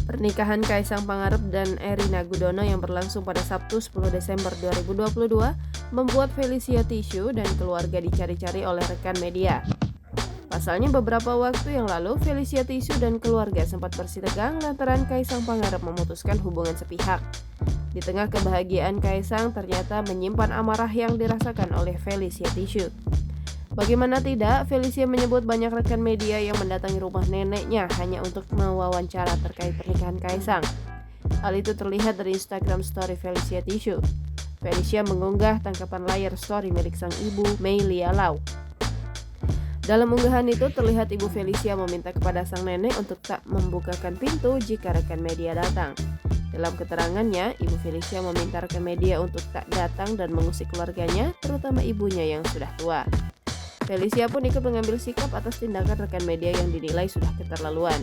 Pernikahan Kaisang Pangarep dan Erina Gudono yang berlangsung pada Sabtu 10 Desember 2022 membuat Felicia Tisu dan keluarga dicari-cari oleh rekan media. Pasalnya beberapa waktu yang lalu Felicia Tisu dan keluarga sempat bersitegang lantaran Kaisang Pangarep memutuskan hubungan sepihak. Di tengah kebahagiaan Kaisang ternyata menyimpan amarah yang dirasakan oleh Felicia Tisu. Bagaimana tidak, Felicia menyebut banyak rekan media yang mendatangi rumah neneknya hanya untuk mewawancara terkait pernikahan Kaisang. Hal itu terlihat dari Instagram story Felicia Tisu. Felicia mengunggah tangkapan layar story milik sang ibu, Mei Lia Lau. Dalam unggahan itu terlihat ibu Felicia meminta kepada sang nenek untuk tak membukakan pintu jika rekan media datang. Dalam keterangannya, ibu Felicia meminta rekan media untuk tak datang dan mengusik keluarganya, terutama ibunya yang sudah tua. Felicia pun ikut mengambil sikap atas tindakan rekan media yang dinilai sudah keterlaluan.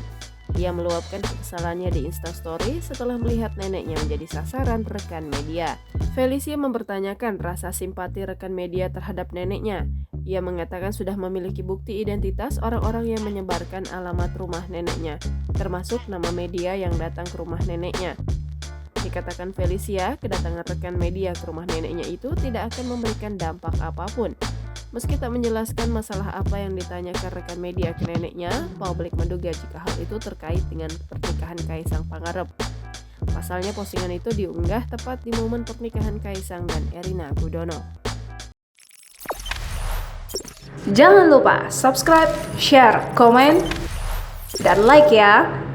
Ia meluapkan kekesalannya di Instastory setelah melihat neneknya menjadi sasaran rekan media. Felicia mempertanyakan rasa simpati rekan media terhadap neneknya. Ia mengatakan sudah memiliki bukti identitas orang-orang yang menyebarkan alamat rumah neneknya, termasuk nama media yang datang ke rumah neneknya. Dikatakan Felicia, kedatangan rekan media ke rumah neneknya itu tidak akan memberikan dampak apapun. Meski tak menjelaskan masalah apa yang ditanyakan rekan media ke neneknya, publik menduga jika hal itu terkait dengan pernikahan Kaisang Pangarep. Pasalnya postingan itu diunggah tepat di momen pernikahan Kaisang dan Erina Gudono. Jangan lupa subscribe, share, komen, dan like ya!